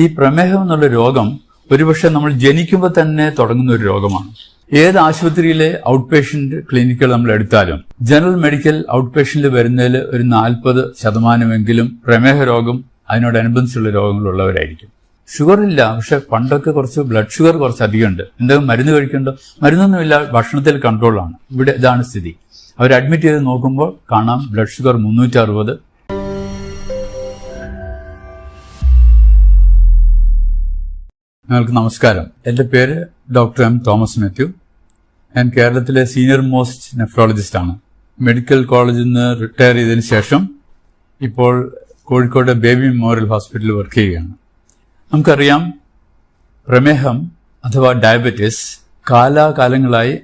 ഈ പ്രമേഹം എന്നുള്ള രോഗം ഒരുപക്ഷെ നമ്മൾ ജനിക്കുമ്പോൾ തന്നെ തുടങ്ങുന്ന ഒരു രോഗമാണ്. ഏത് ആശുപത്രിയിലെ ഔട്ട് പേഷ്യന്റ് ക്ലിനിക്കുകൾ നമ്മൾ എടുത്താലും ജനറൽ മെഡിക്കൽ ഔട്ട് പേഷ്യന്റിൽ വരുന്നതിൽ ഒരു 40% പ്രമേഹ രോഗം അതിനോടനുബന്ധിച്ചുള്ള രോഗങ്ങളുള്ളവരായിരിക്കും. ഷുഗർ ഇല്ല, പക്ഷെ പണ്ടൊക്കെ കുറച്ച് ബ്ലഡ് ഷുഗർ കുറച്ച് അധികമുണ്ട്. എന്തെങ്കിലും മരുന്ന് കഴിക്കണ്ടോ? മരുന്നൊന്നുമില്ല, ഭക്ഷണത്തിൽ കൺട്രോളാണ്. ഇവിടെ ഇതാണ് സ്ഥിതി. അവർ അഡ്മിറ്റ് ചെയ്ത് നോക്കുമ്പോൾ കാണാം ബ്ലഡ് ഷുഗർ 360. നിങ്ങൾക്ക് നമസ്കാരം. എൻ്റെ പേര് ഡോക്ടർ എം തോമസ് മാത്യു. ഞാൻ കേരളത്തിലെ സീനിയർ മോസ്റ്റ് നെഫ്രോളജിസ്റ്റ് ആണ്. മെഡിക്കൽ കോളേജിൽ നിന്ന് റിട്ടയർ ചെയ്തതിന് ശേഷം ഇപ്പോൾ കോഴിക്കോട് ബേബി മെമ്മോറിയൽ ഹോസ്പിറ്റലിൽ വർക്ക് ചെയ്യുകയാണ്. നമുക്കറിയാം, പ്രമേഹം അഥവാ ഡയബറ്റിസ് കാലാകാലങ്ങളായി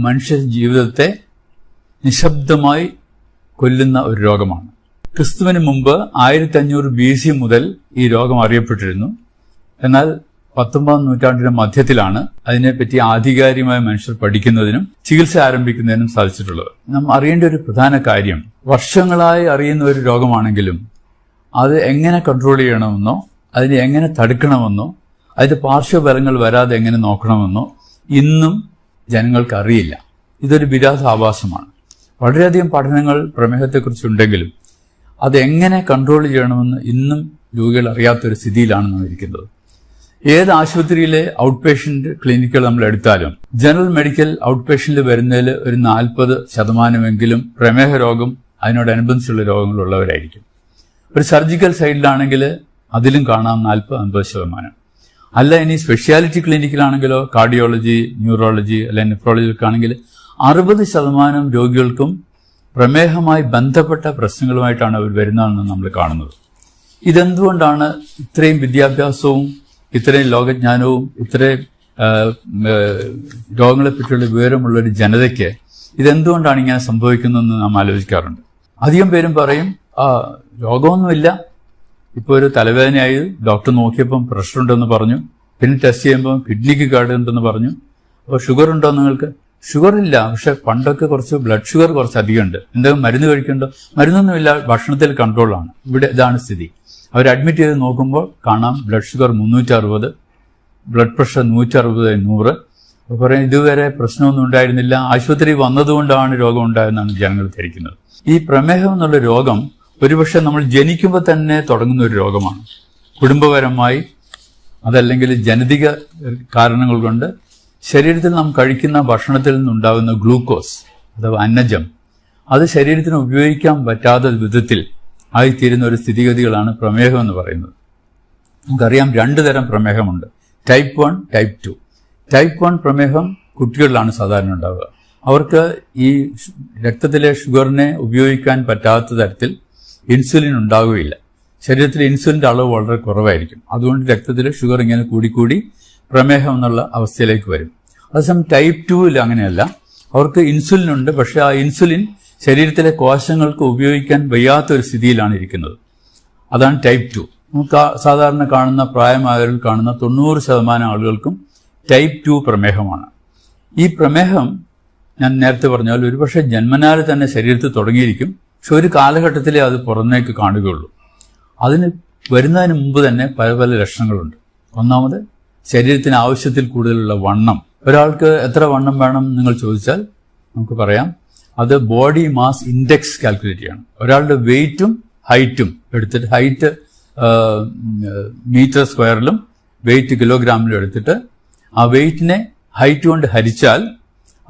മനുഷ്യ ജീവിതത്തെ നിശബ്ദമായി കൊല്ലുന്ന ഒരു രോഗമാണ്. ക്രിസ്തുവിന് മുമ്പ് 1500 BC മുതൽ ഈ രോഗം അറിയപ്പെട്ടിരുന്നു. എന്നാൽ 19ാം നൂറ്റാണ്ടിന്റെ മധ്യത്തിലാണ് അതിനെപ്പറ്റി ആധികാരികമായ മനുഷ്യർ പഠിക്കുന്നതിനും ചികിത്സ ആരംഭിക്കുന്നതിനും സാധിച്ചിട്ടുള്ളത്. നാം അറിയേണ്ട ഒരു പ്രധാന കാര്യം, വർഷങ്ങളായി അറിയുന്ന ഒരു രോഗമാണെങ്കിലും അത് എങ്ങനെ കൺട്രോൾ ചെയ്യണമെന്നോ അതിനെ എങ്ങനെ തടുക്കണമെന്നോ അതിന്റെ പാർശ്വഫലങ്ങൾ വരാതെ എങ്ങനെ നോക്കണമെന്നോ ഇന്നും ജനങ്ങൾക്ക് അറിയില്ല. ഇതൊരു വിരോധാഭാസമാണ്. വളരെയധികം പഠനങ്ങൾ പ്രമേഹത്തെക്കുറിച്ചുണ്ടെങ്കിലും അതെങ്ങനെ കൺട്രോൾ ചെയ്യണമെന്ന് ഇന്നും രോഗികൾ അറിയാത്തൊരു സ്ഥിതിയിലാണ് നാം ഇരിക്കുന്നത്. ഏത് ആശുപത്രിയിലെ ഔട്ട് പേഷ്യന്റ് ക്ലിനിക്കുകൾ നമ്മൾ എടുത്താലും ജനറൽ മെഡിക്കൽ ഔട്ട് പേഷ്യന്റിൽ വരുന്നതിൽ ഒരു 40% പ്രമേഹ രോഗം അതിനോടനുബന്ധിച്ചുള്ള രോഗങ്ങളുള്ളവരായിരിക്കും. ഒരു സർജിക്കൽ സൈഡിലാണെങ്കിൽ അതിലും കാണാം 40-50%. അല്ല, ഇനി സ്പെഷ്യാലിറ്റി ക്ലിനിക്കിലാണെങ്കിലോ കാർഡിയോളജി, ന്യൂറോളജി അല്ലെങ്കിൽ നെഫ്രോളജിക്കാണെങ്കിൽ 60% രോഗികൾക്കും പ്രമേഹമായി ബന്ധപ്പെട്ട പ്രശ്നങ്ങളുമായിട്ടാണ് അവർ വരുന്നതെന്ന് നമ്മൾ കാണുന്നത്. ഇതെന്തുകൊണ്ടാണ് ഇത്രയും വിദ്യാഭ്യാസവും ഇത്രയും ലോകജ്ഞാനവും ഇത്രയും രോഗങ്ങളെപ്പറ്റിയുള്ള വിവരമുള്ള ഒരു ജനതയ്ക്ക് ഇതെന്തുകൊണ്ടാണ് ഇങ്ങനെ സംഭവിക്കുന്നതെന്ന് നാം ആലോചിക്കാറുണ്ട്. അധികം പേരും പറയും, രോഗമൊന്നുമില്ല, ഇപ്പോൾ ഒരു തലവേദനയായി ഡോക്ടർ നോക്കിയപ്പം പ്രഷർ ഉണ്ടെന്ന് പറഞ്ഞു, പിന്നെ ടെസ്റ്റ് ചെയ്യുമ്പോൾ കിഡ്നിക്ക് കേടുണ്ടെന്ന് പറഞ്ഞു. അപ്പോൾ ഷുഗർ ഉണ്ടോ നിങ്ങൾക്ക്? ഷുഗർ ഇല്ല, പക്ഷെ പണ്ടൊക്കെ കുറച്ച് ബ്ലഡ് ഷുഗർ കുറച്ച് അധികമുണ്ട്. എന്തെങ്കിലും മരുന്ന് കഴിക്കണ്ടോ? മരുന്നൊന്നുമില്ല, ഭക്ഷണത്തിൽ കൺട്രോളാണ്. ഇവിടെ ഇതാണ് സ്ഥിതി. അവർ അഡ്മിറ്റ് ചെയ്ത് നോക്കുമ്പോൾ കാണാം ബ്ലഡ് ഷുഗർ 360, ബ്ലഡ് പ്രഷർ 160/100. അപ്പോൾ പറയും ഇതുവരെ പ്രശ്നമൊന്നും ഉണ്ടായിരുന്നില്ല, ആശുപത്രി വന്നതുകൊണ്ടാണ് രോഗം ഉണ്ടായെന്നാണ് ജനങ്ങൾ ധരിക്കുന്നത്. ഈ പ്രമേഹം എന്നുള്ള രോഗം ഒരുപക്ഷെ നമ്മൾ ജനിക്കുമ്പോൾ തന്നെ തുടങ്ങുന്ന ഒരു രോഗമാണ്. കുടുംബപരമായി അതല്ലെങ്കിൽ ജനിതക കാരണങ്ങൾ കൊണ്ട് ശരീരത്തിൽ നാം കഴിക്കുന്ന ഭക്ഷണത്തിൽ നിന്നുണ്ടാകുന്ന ഗ്ലൂക്കോസ് അഥവാ അന്നജം അത് ശരീരത്തിന് ഉപയോഗിക്കാൻ പറ്റാത്ത വിധത്തിൽ ആയിത്തീരുന്ന ഒരു സ്ഥിതിഗതികളാണ് പ്രമേഹം എന്ന് പറയുന്നത്. നമുക്കറിയാം 2 തരം പ്രമേഹമുണ്ട്, ടൈപ്പ് 1, ടൈപ്പ് 2. ടൈപ്പ് 1 പ്രമേഹം കുട്ടികളിലാണ് സാധാരണ ഉണ്ടാവുക. അവർക്ക് ഈ രക്തത്തിലെ ഷുഗറിനെ ഉപയോഗിക്കാൻ പറ്റാത്ത തരത്തിൽ ഇൻസുലിൻ ഉണ്ടാവുകയില്ല. ശരീരത്തിലെ ഇൻസുലിൻ്റെ അളവ് വളരെ കുറവായിരിക്കും. അതുകൊണ്ട് രക്തത്തിലെ ഷുഗർ ഇങ്ങനെ കൂടിക്കൂടി പ്രമേഹം എന്നുള്ള അവസ്ഥയിലേക്ക് വരും. അതേസമയം ടൈപ്പ് 2 അങ്ങനെയല്ല. അവർക്ക് ഇൻസുലിൻ ഉണ്ട്, പക്ഷെ ആ ഇൻസുലിൻ ശരീരത്തിലെ കോശങ്ങൾക്ക് ഉപയോഗിക്കാൻ വയ്യാത്ത ഒരു സ്ഥിതിയിലാണ് ഇരിക്കുന്നത്. അതാണ് ടൈപ്പ് 2. നമുക്ക് സാധാരണ കാണുന്ന പ്രായമായവരിൽ കാണുന്ന 90% ആളുകൾക്കും ടൈപ്പ് 2 പ്രമേഹമാണ്. ഈ പ്രമേഹം ഞാൻ നേരത്തെ പറഞ്ഞാൽ ഒരുപക്ഷെ ജന്മനാൽ തന്നെ ശരീരത്തിൽ തുടങ്ങിയിരിക്കും, പക്ഷെ ഒരു കാലഘട്ടത്തിലേ അത് പുറമേക്ക് കാണുകയുള്ളൂ. അതിന് വരുന്നതിന് മുമ്പ് തന്നെ പല പല ലക്ഷണങ്ങളുണ്ട്. ഒന്നാമത്, ശരീരത്തിന് ആവശ്യത്തിൽ കൂടുതലുള്ള വണ്ണം. ഒരാൾക്ക് എത്ര വണ്ണം വേണം നിങ്ങൾ ചോദിച്ചാൽ നമുക്ക് പറയാം, അത് ബോഡി മാസ് ഇൻഡെക്സ് കാൽക്കുലേറ്റ് ചെയ്യണം. ഒരാളുടെ വെയിറ്റും ഹൈറ്റും എടുത്തിട്ട്, ഹൈറ്റ് മീറ്റർ സ്ക്വയറിലും വെയിറ്റ് കിലോഗ്രാമിലും എടുത്തിട്ട് ആ വെയിറ്റിനെ ഹൈറ്റ് കൊണ്ട് ഹരിച്ചാൽ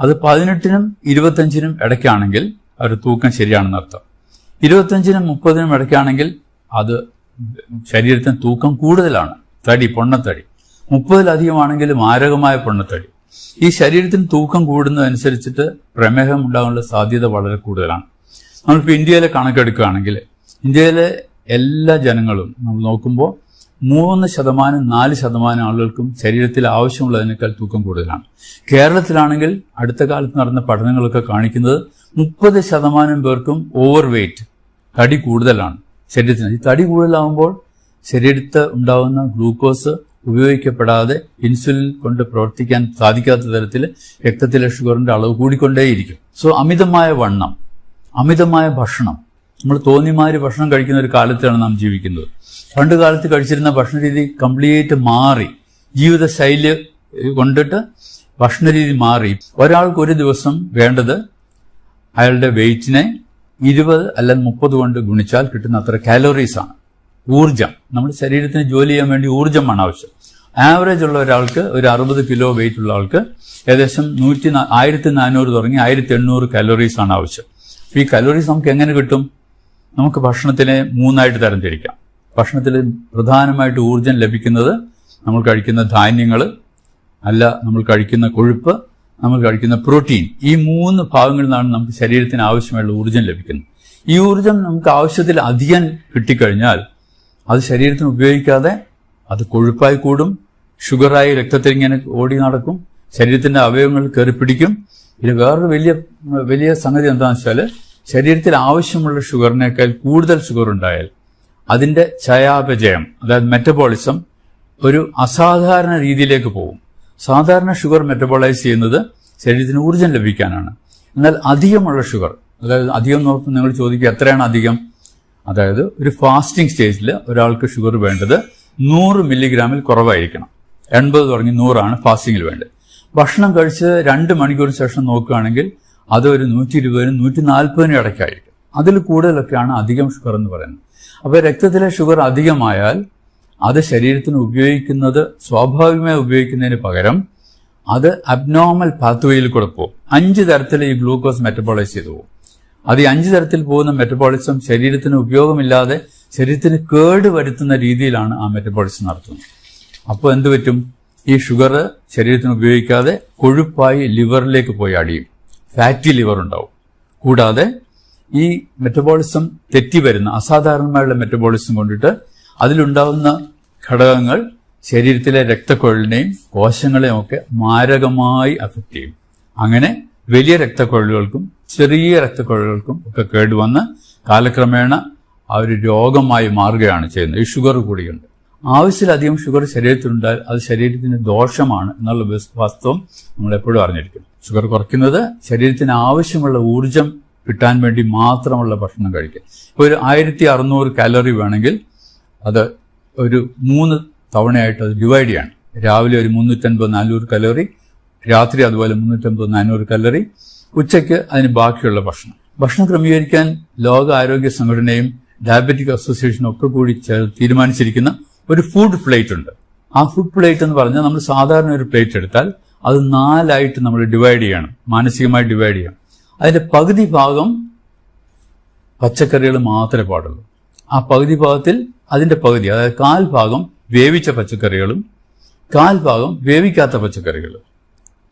അത് 18നും 25നും ഇടയ്ക്കാണെങ്കിൽ അവർ തൂക്കം ശരിയാണെന്ന് അർത്ഥം. 25നും 30നും ഇടയ്ക്കാണെങ്കിൽ അത് ശരീരത്തിന് തൂക്കം കൂടുതലാണ്, തടി, പൊണ്ണത്തടി. 30-ലധികമാണെങ്കിൽ മാരകമായ പൊണ്ണത്തടി. ഈ ശരീരത്തിന് തൂക്കം കൂടുന്നതനുസരിച്ചിട്ട് പ്രമേഹം ഉണ്ടാകാനുള്ള സാധ്യത വളരെ കൂടുതലാണ്. നമ്മളിപ്പോൾ ഇന്ത്യയിലെ കണക്കെടുക്കുകയാണെങ്കിൽ ഇന്ത്യയിലെ എല്ലാ ജനങ്ങളും നമ്മൾ നോക്കുമ്പോൾ 3%, 4% ആളുകൾക്കും ശരീരത്തിൽ ആവശ്യമുള്ളതിനേക്കാൾ തൂക്കം കൂടുതലാണ്. കേരളത്തിലാണെങ്കിൽ അടുത്ത കാലത്ത് നടന്ന പഠനങ്ങളൊക്കെ കാണിക്കുന്നത് 30% പേർക്കും ഓവർ വെയ്റ്റ്, തടി കൂടുതലാണ് ശരീരത്തിന്. ഈ തടി കൂടുതലാകുമ്പോൾ ശരീരത്ത് ഉണ്ടാകുന്ന ഗ്ലൂക്കോസ് ഉപയോഗിക്കപ്പെടാതെ ഇൻസുലിൻ കൊണ്ട് പ്രവർത്തിക്കാൻ സാധിക്കാത്ത തരത്തിൽ രക്തത്തിലെ ഷുഗറിന്റെ അളവ് കൂടിക്കൊണ്ടേയിരിക്കും. സോ അമിതമായ വണ്ണം, അമിതമായ ഭക്ഷണം, നമ്മൾ തോന്നിമാര് ഭക്ഷണം കഴിക്കുന്ന ഒരു കാലത്താണ് നാം ജീവിക്കുന്നത്. പണ്ട് കാലത്ത് കഴിച്ചിരുന്ന ഭക്ഷണരീതി കംപ്ലീറ്റ് മാറി, ജീവിതശൈലി കൊണ്ടിട്ട് ഭക്ഷണരീതി മാറി. ഒരാൾക്ക് ഒരു ദിവസം വേണ്ടത് അയാളുടെ വെയിറ്റിനെ 20 അല്ലെങ്കിൽ 30 കൊണ്ട് ഗുണിച്ചാൽ കിട്ടുന്ന അത്ര കാലോറീസാണ്. ഊർജം, നമ്മുടെ ശരീരത്തിന് ജോലി ചെയ്യാൻ വേണ്ടി ഊർജ്ജമാണ് ആവശ്യം. ആവറേജ് ഉള്ള ഒരാൾക്ക്, ഒരു 60 കിലോ വെയിറ്റ് ഉള്ള ആൾക്ക് ഏകദേശം 1400 തുടങ്ങി 1800 കാലോറീസാണ് ആവശ്യം. ഈ കലോറീസ് നമുക്ക് എങ്ങനെ കിട്ടും? നമുക്ക് ഭക്ഷണത്തിനെ 3ആയിട്ട് തരംതിരിക്കാം. ഭക്ഷണത്തിൽ പ്രധാനമായിട്ട് ഊർജ്ജം ലഭിക്കുന്നത് നമ്മൾ കഴിക്കുന്ന ധാന്യങ്ങൾ, അല്ല നമ്മൾ കഴിക്കുന്ന കൊഴുപ്പ്, നമ്മൾ കഴിക്കുന്ന പ്രോട്ടീൻ. ഈ 3 ഭാഗങ്ങളിൽ നിന്നാണ് നമുക്ക് ശരീരത്തിന് ആവശ്യമായുള്ള ഊർജ്ജം ലഭിക്കുന്നത്. ഈ ഊർജ്ജം നമുക്ക് ആവശ്യത്തിൽ അധികം കിട്ടിക്കഴിഞ്ഞാൽ അത് ശരീരത്തിന് ഉപയോഗിക്കാതെ അത് കൊഴുപ്പായി കൂടും, ഷുഗറായി രക്തത്തിൽ ഇങ്ങനെ ഓടി നടക്കും, ശരീരത്തിന്റെ അവയവങ്ങൾ കയറി പിടിക്കും. ഇത് വേറൊരു വലിയ സംഗതി എന്താണെന്ന് വെച്ചാൽ, ശരീരത്തിൽ ആവശ്യമുള്ള ഷുഗറിനേക്കാൾ കൂടുതൽ ഷുഗർ ഉണ്ടായാൽ അതിന്റെ ചയാപചയം, അതായത് മെറ്റബോളിസം ഒരു അസാധാരണ രീതിയിലേക്ക് പോകും. സാധാരണ ഷുഗർ മെറ്റബോളൈസ് ചെയ്യുന്നത് ശരീരത്തിന് ഊർജ്ജം ലഭിക്കാനാണ്. എന്നാൽ അധികമുള്ള ഷുഗർ, അതായത് അധികം നോക്കുമ്പോൾ നിങ്ങൾ ചോദിക്കുക എത്രയാണ് അധികം? അതായത് ഒരു ഫാസ്റ്റിംഗ് സ്റ്റേജിൽ ഒരാൾക്ക് ഷുഗർ വേണ്ടത് 100 മില്ലിഗ്രാമിൽ കുറവായിരിക്കണം. 80 തുടങ്ങി 100 ഫാസ്റ്റിംഗിൽ വേണ്ടത്. ഭക്ഷണം കഴിച്ച് 2 മണിക്കൂറിന് ശേഷം നോക്കുകയാണെങ്കിൽ അത് ഒരു 120-നും 140-നും ഇടയ്ക്കായിരിക്കും. അതിൽ കൂടുതലൊക്കെയാണ് അധികം ഷുഗർ എന്ന് പറയുന്നത്. അപ്പോൾ രക്തത്തിലെ ഷുഗർ അധികമായാൽ അത് ശരീരത്തിന് ഉപയോഗിക്കുന്നത് സ്വാഭാവികമായി ഉപയോഗിക്കുന്നതിന് പകരം അത് അബ്നോർമൽ പാത്വേയിൽ കൂടെ പോകും. 5 തരത്തിൽ ഈ ഗ്ലൂക്കോസ് മെറ്റബോളൈസ് ചെയ്തു പോകും. അത് ഈ 5 തരത്തിൽ പോകുന്ന മെറ്റബോളിസം ശരീരത്തിന് ഉപയോഗമില്ലാതെ ശരീരത്തിന് കേട് വരുത്തുന്ന രീതിയിലാണ് ആ മെറ്റബോളിസം നടത്തുന്നത്. അപ്പോൾ എന്ത് പറ്റും? ഈ ഷുഗർ ശരീരത്തിന് ഉപയോഗിക്കാതെ കൊഴുപ്പായി ലിവറിലേക്ക് പോയി അടിയും, ഫാറ്റി ലിവർ ഉണ്ടാവും. കൂടാതെ ഈ മെറ്റബോളിസം തെറ്റിവരുന്ന അസാധാരണമായുള്ള മെറ്റബോളിസം കൊണ്ടിട്ട് അതിലുണ്ടാവുന്ന ഘടകങ്ങൾ ശരീരത്തിലെ രക്തക്കുഴലിനെയും കോശങ്ങളെയും ഒക്കെ മാരകമായി അഫക്റ്റ് ചെയ്യും. അങ്ങനെ വലിയ രക്തക്കുഴലുകൾക്കും ചെറിയ രക്തക്കുഴലുകൾക്കും ഒക്കെ കേടുവന്ന് കാലക്രമേണ ആ ഒരു രോഗമായി മാറുകയാണ് ചെയ്യുന്നത്. ഈ ഷുഗർ കൂടിയുണ്ട്. ആവശ്യത്തിലധികം ഷുഗർ ശരീരത്തിലുണ്ടായാൽ അത് ശരീരത്തിന് ദോഷമാണ് എന്നുള്ള വാസ്തവം നമ്മൾ എപ്പോഴും അറിഞ്ഞിരിക്കും. ഷുഗർ കുറയ്ക്കുന്നത് ശരീരത്തിന് ആവശ്യമുള്ള ഊർജം കിട്ടാൻ വേണ്ടി മാത്രമുള്ള ഭക്ഷണം കഴിക്കുക. ഇപ്പോൾ ഒരു 1600 കാലറി വേണമെങ്കിൽ അത് ഒരു 3 തവണയായിട്ട് അത് ഡിവൈഡ് ചെയ്യണം. രാവിലെ ഒരു 350-400 കലോറി, രാത്രി അതുപോലെ 350-400 കലോറി, ഉച്ചയ്ക്ക് അതിന് ബാക്കിയുള്ള ഭക്ഷണം ക്രമീകരിക്കാൻ ലോക ആരോഗ്യ സംഘടനയും ഡയബറ്റിക് അസോസിയേഷനും ഒക്കെ കൂടി തീരുമാനിച്ചിരിക്കുന്ന ഒരു ഫുഡ് പ്ലേറ്റ് ഉണ്ട്. ആ ഫുഡ് പ്ലേറ്റ് എന്ന് പറഞ്ഞാൽ നമ്മൾ സാധാരണ ഒരു പ്ലേറ്റ് എടുത്താൽ അത് 4 നമ്മൾ ഡിവൈഡ് ചെയ്യണം, മാനസികമായി ഡിവൈഡ് ചെയ്യണം. അതിന്റെ പകുതി ഭാഗം പച്ചക്കറികൾ മാത്രമേ പാടുള്ളൂ. ആ പകുതി ഭാഗത്തിൽ അതിന്റെ പകുതി, അതായത് 1/4 ഭാഗം വേവിച്ച പച്ചക്കറികളും 1/4 ഭാഗം വേവിക്കാത്ത പച്ചക്കറികളും.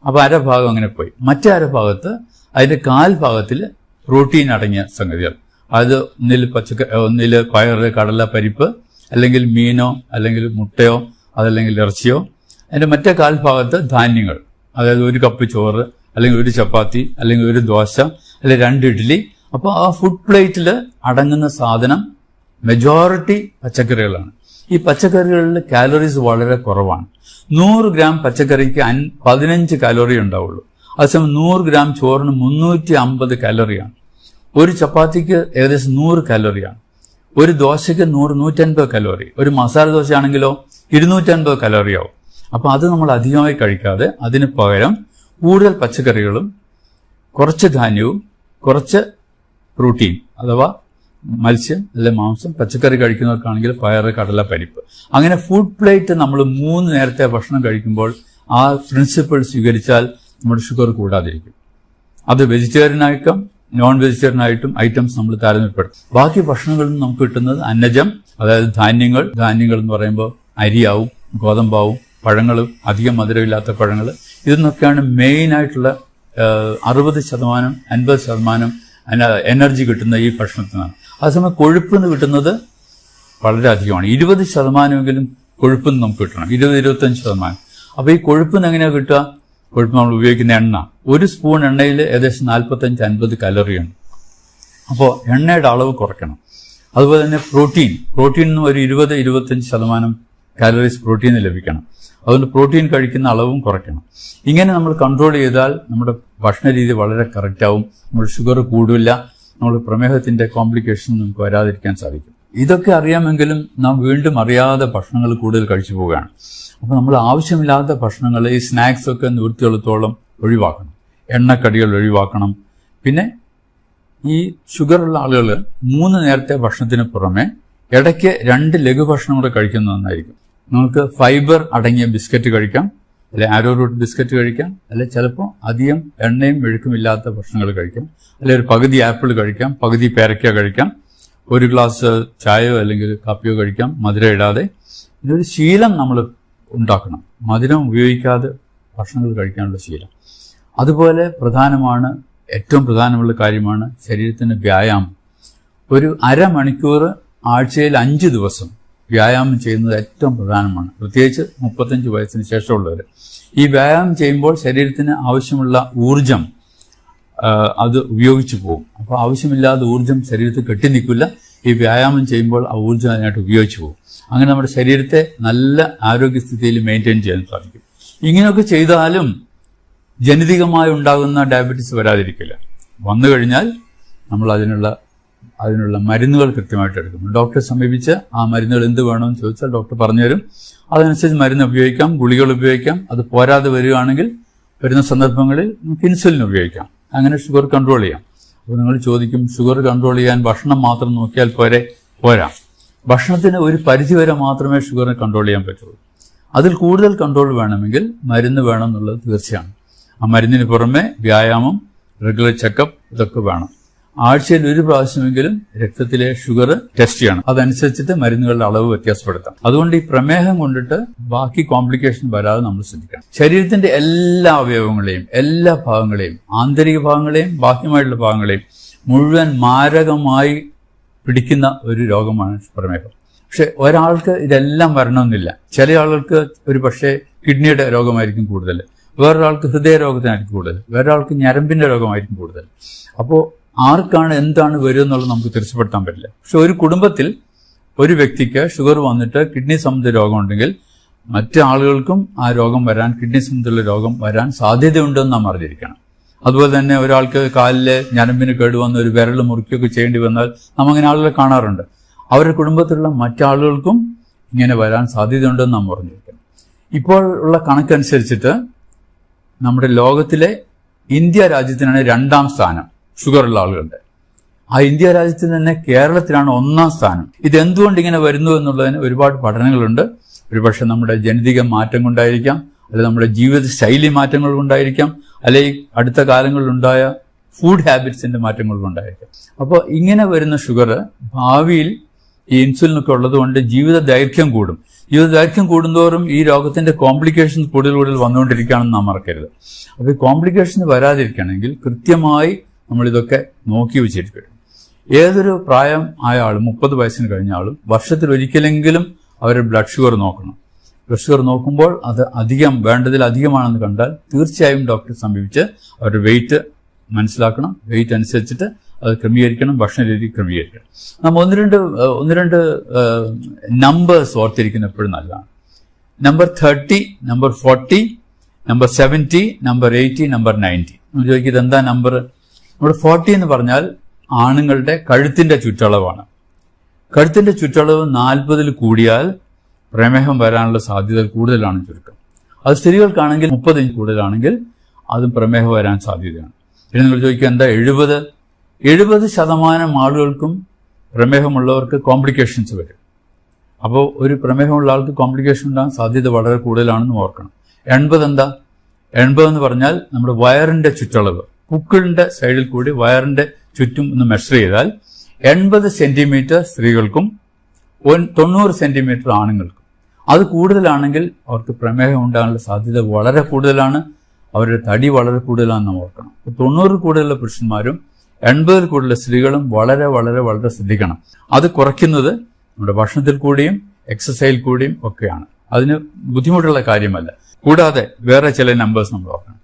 അപ്പൊ 1/2 ഭാഗം അങ്ങനെ പോയി. മറ്റേ 1/2 ഭാഗത്ത് അതിന്റെ 1/4 ഭാഗത്തിൽ പ്രോട്ടീൻ അടങ്ങിയ സംഗതികൾ, അത് ഒന്നിൽ പയറ്, കടല, പരിപ്പ്, അല്ലെങ്കിൽ മീനോ അല്ലെങ്കിൽ മുട്ടയോ അതല്ലെങ്കിൽ ഇറച്ചിയോ. അതിന്റെ മറ്റേ 1/4 ഭാഗത്ത് ധാന്യങ്ങൾ, അതായത് 1 കപ്പ് ചോറ് അല്ലെങ്കിൽ 1 ചപ്പാത്തി അല്ലെങ്കിൽ 1 ദോശ അല്ലെങ്കിൽ 2 ഇഡ്ഡലി. അപ്പോൾ ആ ഫുഡ് പ്ലേറ്റിൽ അടങ്ങുന്ന സാധനം മെജോറിറ്റി പച്ചക്കറികളാണ്. ഈ പച്ചക്കറികളിൽ കാലറീസ് വളരെ കുറവാണ്. 100 ഗ്രാം പച്ചക്കറിക്ക് 15 കാലോറി ഉണ്ടാവുള്ളൂ. അതേസമയം 100 ഗ്രാം ചോറിന് 350 കാലോറിയാണ്. 1 ചപ്പാത്തിക്ക് ഏകദേശം 100 കാലോറിയാണ്. 1 ദോശയ്ക്ക് 100-150 കലോറി. ഒരു മസാല ദോശ ആണെങ്കിലോ 250 കലോറിയാവും. അപ്പൊ അത് നമ്മൾ അധികമായി കഴിക്കാതെ അതിന് പകരം കൂടുതൽ പച്ചക്കറികളും കുറച്ച് ധാന്യവും കുറച്ച് പ്രോട്ടീൻ അഥവാ മത്സ്യം അല്ലെ മാംസം, പച്ചക്കറി കഴിക്കുന്നവർക്കാണെങ്കിൽ പയറ്, കടല, പരിപ്പ്, അങ്ങനെ ഫുഡ് പ്ലേറ്റ് നമ്മൾ 3 നേരത്തെ ഭക്ഷണം കഴിക്കുമ്പോൾ ആ പ്രിൻസിപ്പിൾ സ്വീകരിച്ചാൽ നമ്മുടെ ഷുഗർ കൂടാതിരിക്കും. അത് വെജിറ്റേറിയനായിട്ടും നോൺ വെജിറ്റേറിയനായിട്ടും ഐറ്റംസ് നമ്മൾ താരതമ്യപ്പെടുത്തും. ബാക്കി ഭക്ഷണങ്ങളിൽ നിന്ന് നമുക്ക് കിട്ടുന്നത് അന്നജം, അതായത് ധാന്യങ്ങൾ എന്ന് പറയുമ്പോൾ അരിയാവും, ഗോതമ്പാവും, പഴങ്ങളും, അധികം മധുരമില്ലാത്ത പഴങ്ങൾ, ഇതെന്നൊക്കെയാണ് മെയിൻ ആയിട്ടുള്ള 60%, 50% എനർജി കിട്ടുന്ന ഈ ഭക്ഷണത്തിനാണ്. അതേസമയം കൊഴുപ്പ് നിന്ന് കിട്ടുന്നത് വളരെ അധികമാണ്. 20%എങ്കിലും കൊഴുപ്പ് നമുക്ക് കിട്ടണം, 20-25%. അപ്പൊ ഈ കൊഴുപ്പിന് എങ്ങനെയാ കിട്ടുക? കൊഴുപ്പ് നമ്മൾ ഉപയോഗിക്കുന്ന എണ്ണ, 1 സ്പൂൺ എണ്ണയിൽ ഏകദേശം 45-50 കലോറിയാണ്. അപ്പോൾ എണ്ണയുടെ അളവ് കുറയ്ക്കണം. അതുപോലെ തന്നെ പ്രോട്ടീനിന് ഒരു 20-25% കാലറീസ് പ്രോട്ടീന് ലഭിക്കണം. അതുകൊണ്ട് പ്രോട്ടീൻ കഴിക്കുന്ന അളവും കുറയ്ക്കണം. ഇങ്ങനെ നമ്മൾ കൺട്രോൾ ചെയ്താൽ നമ്മുടെ ഭക്ഷണ രീതി വളരെ കറക്റ്റാവും. നമ്മുടെ ഷുഗർ കൂടില്ല, നമ്മൾ പ്രമേഹത്തിന്റെ കോംപ്ലിക്കേഷൻ നമുക്ക് വരാതിരിക്കാൻ സാധിക്കും. ഇതൊക്കെ അറിയാമെങ്കിലും നാം വീണ്ടും അറിയാതെ ഭക്ഷണങ്ങൾ കൂടുതൽ കഴിച്ചു പോവുകയാണ്. അപ്പോൾ നമ്മൾ ആവശ്യമില്ലാത്ത ഭക്ഷണങ്ങൾ, ഈ സ്നാക്സ് ഒക്കെ നിവൃത്തിയുള്ളത്തോളം ഒഴിവാക്കണം. എണ്ണക്കടികൾ ഒഴിവാക്കണം. പിന്നെ ഈ ഷുഗറുള്ള ആളുകൾ 3 നേരത്തെ ഭക്ഷണത്തിന് പുറമെ ഇടയ്ക്ക് 2 ലഘുഭക്ഷണം കൂടെ കഴിക്കുന്നത് നന്നായിരിക്കും. നമുക്ക് ഫൈബർ അടങ്ങിയ ബിസ്ക്കറ്റ് കഴിക്കാം, അല്ലെ ആരോ റൂട്ട് ബിസ്ക്കറ്റ് കഴിക്കാം, അല്ലെ ചിലപ്പോൾ അധികം എണ്ണയും മെഴുക്കുമില്ലാത്ത ഭക്ഷണങ്ങൾ കഴിക്കാം, അല്ലെ ഒരു പകുതി ആപ്പിൾ കഴിക്കാം, പകുതി പേരയ്ക്ക കഴിക്കാം, 1 ഗ്ലാസ് ചായയോ അല്ലെങ്കിൽ കാപ്പിയോ കഴിക്കാം മധുരം ഇടാതെ. ഇതൊരു ശീലം നമ്മൾ ഉണ്ടാക്കണം, മധുരം ഉപയോഗിക്കാതെ ഭക്ഷണങ്ങൾ കഴിക്കാനുള്ള ശീലം. അതുപോലെ ഏറ്റവും പ്രധാനമുള്ള കാര്യമാണ് ശരീരത്തിന് വ്യായാമം. ഒരു അരമണിക്കൂർ ആഴ്ചയിൽ 5 ദിവസം വ്യായാമം ചെയ്യുന്നത് ഏറ്റവും പ്രധാനമാണ്, പ്രത്യേകിച്ച് 35 വയസ്സിന് ശേഷമുള്ളവർ. ഈ വ്യായാമം ചെയ്യുമ്പോൾ ശരീരത്തിന് ആവശ്യമുള്ള ഊർജം അത് ഉപയോഗിച്ചു പോകും. അപ്പോൾ ആവശ്യമില്ലാതെ ഊർജം ശരീരത്തിൽ കെട്ടിനിൽക്കില്ല. ഈ വ്യായാമം ചെയ്യുമ്പോൾ ആ ഊർജം അതിനായിട്ട് ഉപയോഗിച്ചു പോകും. അങ്ങനെ നമ്മുടെ ശരീരത്തെ നല്ല ആരോഗ്യസ്ഥിതിയിൽ മെയിൻറ്റെയിൻ ചെയ്യാൻ സാധിക്കും. ഇങ്ങനെയൊക്കെ ചെയ്താലും ജനിതകമായി ഉണ്ടാകുന്ന ഡയബറ്റീസ് വരാതിരിക്കില്ല. വന്നു കഴിഞ്ഞാൽ നമ്മൾ അതിനുള്ള മരുന്നുകൾ കൃത്യമായിട്ട് എടുക്കും. ഡോക്ടറെ സമീപിച്ച് ആ മരുന്നുകൾ എന്ത് വേണമെന്ന് ചോദിച്ചാൽ ഡോക്ടർ പറഞ്ഞുതരും. അതനുസരിച്ച് മരുന്ന് ഉപയോഗിക്കാം, ഗുളികൾ ഉപയോഗിക്കാം. അത് പോരാതെ വരികയാണെങ്കിൽ വരുന്ന സന്ദർഭങ്ങളിൽ നമുക്ക് ഇൻസുലിൻ ഉപയോഗിക്കാം. അങ്ങനെ ഷുഗർ കൺട്രോൾ ചെയ്യാം. അപ്പോൾ നിങ്ങൾ ചോദിക്കും, ഷുഗർ കൺട്രോൾ ചെയ്യാൻ ഭക്ഷണം മാത്രം നോക്കിയാൽ പോരാ. ഭക്ഷണത്തിന് ഒരു പരിധിവരെ മാത്രമേ ഷുഗറിനെ കൺട്രോൾ ചെയ്യാൻ പറ്റുള്ളൂ. അതിൽ കൂടുതൽ കൺട്രോൾ വേണമെങ്കിൽ മരുന്ന് വേണം എന്നുള്ളത് തീർച്ചയാണ്. ആ മരുന്നിന് പുറമെ വ്യായാമം, റെഗുലർ ചെക്കപ്പ് ഇതൊക്കെ വേണം. ആഴ്ചയിൽ 1 പ്രാവശ്യമെങ്കിലും രക്തത്തിലെ ഷുഗർ ടെസ്റ്റ് ചെയ്യണം. അതനുസരിച്ചിട്ട് മരുന്നുകളുടെ അളവ് വ്യത്യാസപ്പെടുത്താം. അതുകൊണ്ട് ഈ പ്രമേഹം കൊണ്ടിട്ട് ബാക്കി കോംപ്ലിക്കേഷൻ വരാതെ നമ്മൾ ശ്രദ്ധിക്കണം. ശരീരത്തിന്റെ എല്ലാ അവയവങ്ങളെയും, എല്ലാ ഭാഗങ്ങളെയും, ആന്തരിക ഭാഗങ്ങളെയും ബാഹ്യമായിട്ടുള്ള ഭാഗങ്ങളെയും മുഴുവൻ മാരകമായി പിടിക്കുന്ന ഒരു രോഗമാണ് പ്രമേഹം. പക്ഷെ ഒരാൾക്ക് ഇതെല്ലാം വരണമെന്നില്ല. ചില ആളുകൾക്ക് ഒരു പക്ഷേ കിഡ്നിയുടെ രോഗമായിരിക്കും കൂടുതൽ, വേറൊരാൾക്ക് ഹൃദയരോഗത്തിനായിരിക്കും കൂടുതൽ, വേറൊരാൾക്ക് ഞരമ്പിന്റെ രോഗമായിരിക്കും കൂടുതൽ. അപ്പോൾ ആർക്കാണ് എന്താണ് വരിക എന്നുള്ളത് നമുക്ക് തീർച്ചപ്പെടുത്താൻ പറ്റില്ല. പക്ഷെ ഒരു കുടുംബത്തിൽ ഒരു വ്യക്തിക്ക് ഷുഗർ വന്നിട്ട് കിഡ്നി സംബന്ധിച്ച രോഗമുണ്ടെങ്കിൽ മറ്റു ആളുകൾക്കും ആ രോഗം വരാൻ, കിഡ്നി സംബന്ധിച്ചുള്ള രോഗം വരാൻ സാധ്യതയുണ്ടെന്ന് നാം അറിഞ്ഞിരിക്കണം. അതുപോലെ തന്നെ ഒരാൾക്ക് കാലിലെ ഞരമ്പിന് കേടുവന്ന് ഒരു വിരൽ മുറിക്കുകയൊക്കെ ചെയ്യേണ്ടി വന്നാൽ നാം അങ്ങനെ ആളുകളെ കാണാറുണ്ട്. അവരുടെ കുടുംബത്തിലുള്ള മറ്റാളുകൾക്കും ഇങ്ങനെ വരാൻ സാധ്യതയുണ്ടെന്ന് നാം അറിഞ്ഞിരിക്കണം. ഇപ്പോൾ ഉള്ള കണക്കനുസരിച്ചിട്ട് നമ്മുടെ ലോകത്തിലെ ഇന്ത്യ രാജ്യത്തിനാണ് 2ാം സ്ഥാനം ഷുഗറുള്ള ആളുകളുടെ. ആ ഇന്ത്യ രാജ്യത്തിൽ തന്നെ കേരളത്തിലാണ് 1ാം സ്ഥാനം. ഇതെന്തുകൊണ്ട് ഇങ്ങനെ വരുന്നു എന്നുള്ളതിന് ഒരുപാട് പഠനങ്ങളുണ്ട്. ഒരുപക്ഷെ നമ്മുടെ ജനിതക മാറ്റം കൊണ്ടായിരിക്കാം, അല്ലെങ്കിൽ നമ്മുടെ ജീവിതശൈലി മാറ്റങ്ങൾ കൊണ്ടായിരിക്കാം, അല്ലെങ്കിൽ അടുത്ത കാലങ്ങളിലുണ്ടായ ഫുഡ് ഹാബിറ്റ്സിന്റെ മാറ്റങ്ങൾ കൊണ്ടായിരിക്കാം. അപ്പോൾ ഇങ്ങനെ വരുന്ന ഷുഗർ ഭാവിയിൽ ഈ ഇൻസുലിനൊക്കെ ഉള്ളതുകൊണ്ട് ജീവിത ദൈർഘ്യം കൂടും. ജീവിത ദൈർഘ്യം കൂടുന്തോറും ഈ രോഗത്തിന്റെ കോംപ്ലിക്കേഷൻസ് കൂടുതൽ വന്നുകൊണ്ടിരിക്കുകയാണെന്ന് നാം മറക്കരുത്. അപ്പോൾ ഈ കോംപ്ലിക്കേഷൻസ് വരാതിരിക്കണമെങ്കിൽ കൃത്യമായി നമ്മളിതൊക്കെ നോക്കി വെച്ചിരിക്കണം. ഏതൊരു പ്രായം ആയ ആളും, 30 വയസ്സിന് കഴിഞ്ഞ ആളും വർഷത്തിൽ ഒരിക്കലെങ്കിലും അവരുടെ ബ്ലഡ് ഷുഗർ നോക്കണം. ബ്ലഡ് ഷുഗർ നോക്കുമ്പോൾ അത് വേണ്ടതിലധികമാണെന്ന് കണ്ടാൽ തീർച്ചയായും ഡോക്ടറെ സമീപിച്ച് അവരുടെ വെയിറ്റ് മനസ്സിലാക്കണം. വെയിറ്റ് അനുസരിച്ചിട്ട് അത് ക്രമീകരിക്കണം, ഭക്ഷണ രീതി ക്രമീകരിക്കണം. നമ്മൾ ഒന്ന് രണ്ട് നമ്പേഴ്സ് ഓർത്തിരിക്കുന്ന എപ്പോഴും നല്ലതാണ്. Number 30, number 40, number 70, number 80, number 90. നമ്മൾ ചോദിക്കുന്നത് എന്താ നമ്പർ? നമ്മുടെ 40 എന്ന് പറഞ്ഞാൽ ആണുങ്ങളുടെ കഴുത്തിന്റെ ചുറ്റളവാണ്. കഴുത്തിന്റെ ചുറ്റളവ് 40 കൂടിയാൽ പ്രമേഹം വരാനുള്ള സാധ്യത കൂടുതലാണ് ചുരുക്കം. അത് സ്ത്രീകൾക്കാണെങ്കിൽ 30 കൂടുതലാണെങ്കിൽ അതും പ്രമേഹം വരാൻ സാധ്യതയാണ്. ഇനി നിങ്ങൾ ചോദിക്കുക എന്താ 70% ആളുകൾക്കും പ്രമേഹമുള്ളവർക്ക് കോംപ്ലിക്കേഷൻസ് വരും. അപ്പോൾ ഒരു പ്രമേഹമുള്ള ആൾക്ക് കോംപ്ലിക്കേഷൻ ഉണ്ടാകാൻ സാധ്യത വളരെ കൂടുതലാണെന്ന് ഓർക്കണം. 80 എന്താ? 80 എന്ന് പറഞ്ഞാൽ നമ്മുടെ വയറിന്റെ ചുറ്റളവ്, പുക്കിളിന്റെ സൈഡിൽ കൂടി വയറിന്റെ ചുറ്റും ഒന്ന് മെഷർ ചെയ്താൽ 80 സെന്റിമീറ്റർ സ്ത്രീകൾക്കും 90 സെന്റിമീറ്റർ ആണുങ്ങൾക്കും. അത് കൂടുതലാണെങ്കിൽ അവർക്ക് പ്രമേഹം ഉണ്ടാകാനുള്ള സാധ്യത വളരെ കൂടുതലാണ്. അവരുടെ തടി വളരെ കൂടുതലാണെന്ന് ഓർക്കണം. 90 കൂടുതലുള്ള പുരുഷന്മാരും 80 കൂടുതലുള്ള സ്ത്രീകളും വളരെ വളരെ വളരെ ശ്രദ്ധിക്കണം. അത് കുറയ്ക്കുന്നത് നമ്മുടെ ഭക്ഷണത്തിൽ കൂടിയും എക്സസൈസിൽ കൂടിയും ഒക്കെയാണ്. അതിന് ബുദ്ധിമുട്ടുള്ള കാര്യമല്ല. കൂടാതെ വേറെ ചില നമ്പേഴ്സ് നമ്മൾ ഓർക്കണം.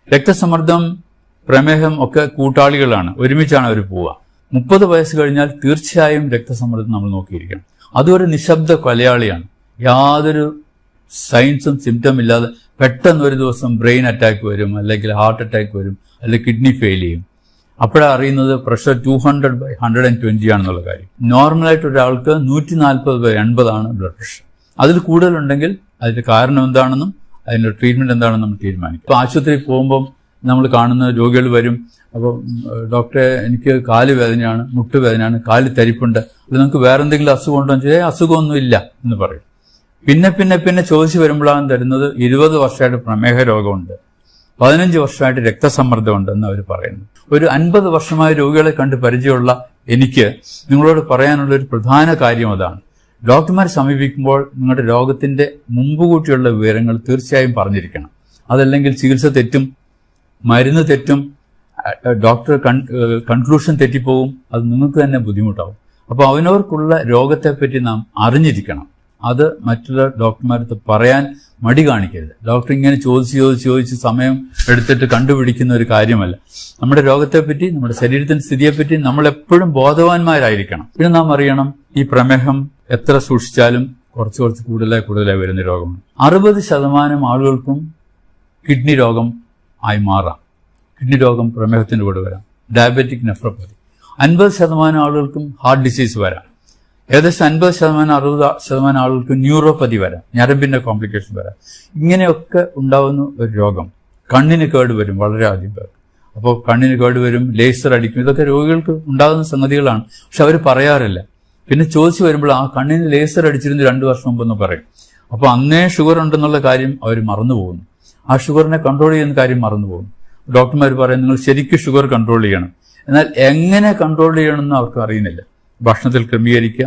രക്തസമ്മർദ്ദം, പ്രമേഹം ഒക്കെ കൂട്ടാളികളാണ്, ഒരുമിച്ചാണ് അവർ പോവുക. 30 വയസ്സ് കഴിഞ്ഞാൽ തീർച്ചയായും രക്തസമ്മർദ്ദം നമ്മൾ നോക്കിയിരിക്കണം. അതൊരു നിശബ്ദ കൊലയാളിയാണ്. യാതൊരു സൈൻസും സിംറ്റം ഇല്ലാതെ പെട്ടെന്ന് ഒരു ദിവസം ബ്രെയിൻ അറ്റാക്ക് വരും, അല്ലെങ്കിൽ ഹാർട്ട് അറ്റാക്ക് വരും, അല്ലെങ്കിൽ കിഡ്നി ഫെയിൽ ചെയ്യും. അപ്പോഴാണ് അറിയുന്നത് പ്രഷർ 200/120 ആണെന്നുള്ള കാര്യം. നോർമലായിട്ട് ഒരാൾക്ക് 140/80 ബ്ലഡ് പ്രഷർ. അതിൽ കൂടുതലുണ്ടെങ്കിൽ അതിന്റെ കാരണം എന്താണെന്നും അതിന്റെ ട്രീറ്റ്മെന്റ് എന്താണെന്നും നമ്മൾ തീരുമാനിക്കും. ഇപ്പോൾ ആശുപത്രിയിൽ പോകുമ്പം നമ്മൾ കാണുന്ന രോഗികൾ വരും. അപ്പോൾ ഡോക്ടറെ എനിക്ക് കാല് വേദനയാണ്, മുട്ടുവേദനയാണ്, കാല് തരിപ്പുണ്ട്, അത് നിങ്ങൾക്ക് വേറെ എന്തെങ്കിലും അസുഖം ഉണ്ടോ എന്ന് ചോദിച്ചാൽ അസുഖമൊന്നും ഇല്ല എന്ന് പറയും. പിന്നെ ചോദിച്ചു വരുമ്പോഴാണ് തരുന്നത് 20 വർഷമായിട്ട് പ്രമേഹ രോഗമുണ്ട്, 15 വർഷമായിട്ട് രക്തസമ്മർദ്ദമുണ്ട് എന്ന് അവർ പറയുന്നു. ഒരു 50 വർഷമായ രോഗികളെ കണ്ട് പരിചയമുള്ള എനിക്ക് നിങ്ങളോട് പറയാനുള്ള ഒരു പ്രധാന കാര്യം അതാണ്. ഡോക്ടർമാരെ സമീപിക്കുമ്പോൾ നിങ്ങളുടെ രോഗത്തിന്റെ മുമ്പുകൂട്ടിയുള്ള വിവരങ്ങൾ തീർച്ചയായും പറഞ്ഞിരിക്കണം. അതല്ലെങ്കിൽ ചികിത്സ തെറ്റും, മരുന്ന് തെറ്റും, ഡോക്ടർ കൺക്ലൂഷൻ തെറ്റിപ്പോവും, അത് നിങ്ങൾക്ക് തന്നെ ബുദ്ധിമുട്ടാവും. അപ്പോൾ അവനവർക്കുള്ള രോഗത്തെപ്പറ്റി നാം അറിഞ്ഞിരിക്കണം. അത് മറ്റുള്ള ഡോക്ടർമാരടുത്ത് പറയാൻ മടി കാണിക്കരുത്. ഡോക്ടർ ഇങ്ങനെ ചോദിച്ച് സമയം എടുത്തിട്ട് കണ്ടുപിടിക്കുന്ന ഒരു കാര്യമല്ല. നമ്മുടെ രോഗത്തെപ്പറ്റി, നമ്മുടെ ശരീരത്തിന്റെ സ്ഥിതിയെപ്പറ്റി നമ്മൾ എപ്പോഴും ബോധവാന്മാരായിരിക്കണം. പിന്നെ നാം അറിയണം, ഈ പ്രമേഹം എത്ര സൂക്ഷിച്ചാലും കുറച്ച് കൂടുതലായി വരുന്ന രോഗമാണ്. 60% ആളുകൾക്കും കിഡ്നി രോഗം ആയി മാറാം. കിഡ്നി രോഗം പ്രമേഹത്തിന്റെ കൂടെ വരാം. Diabetic nephropathy. 50% ആളുകൾക്കും ഹാർട്ട് ഡിസീസ് വരാം. ഏകദേശം 50%-60% ആളുകൾക്ക് ന്യൂറോപ്പതി വരാം, ഞരമ്പിന്റെ കോംപ്ലിക്കേഷൻ വരാം. ഇങ്ങനെയൊക്കെ ഉണ്ടാവുന്ന ഒരു രോഗം. കണ്ണിന് കേട് വരും വളരെ അധികം പേർക്ക്. അപ്പോൾ കണ്ണിന് കേട് വരും, ലേസർ അടിക്കും, ഇതൊക്കെ രോഗികൾക്ക് ഉണ്ടാകുന്ന സംഗതികളാണ്. പക്ഷെ അവർ പറയാറില്ല. പിന്നെ ചോദിച്ചു വരുമ്പോൾ ആ കണ്ണിന് ലേസർ അടിച്ചിരുന്നു 2 വർഷം മുമ്പെന്ന് പറയും. അപ്പോൾ അന്നേ ഷുഗർ ഉണ്ടെന്നുള്ള കാര്യം അവർ മറന്നു പോകുന്നു. ആ ഷുഗറിനെ കൺട്രോൾ ചെയ്യുന്ന കാര്യം മറന്നു പോകുന്നു. ഡോക്ടർമാർ പറയും നിങ്ങൾ ശരിക്കും ഷുഗർ കൺട്രോൾ ചെയ്യണം. എന്നാൽ എങ്ങനെ കൺട്രോൾ ചെയ്യണമെന്ന് അവർക്ക് അറിയുന്നില്ല. ഭക്ഷണത്തിൽ ക്രമീകരിക്കുക,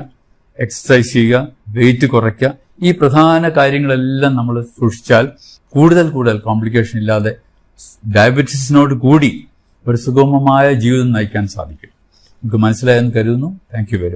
എക്സസൈസ് ചെയ്യുക, വെയിറ്റ് കുറയ്ക്കുക, ഈ പ്രധാന കാര്യങ്ങളെല്ലാം നമ്മൾ സൂക്ഷിച്ചാൽ കൂടുതൽ കോംപ്ലിക്കേഷൻ ഇല്ലാതെ ഡയബറ്റീസിനോട് കൂടി ഒരു സുഗമമായ ജീവിതം നയിക്കാൻ സാധിക്കും. നമുക്ക് മനസ്സിലായെന്ന് കരുതുന്നു. Thank you very much.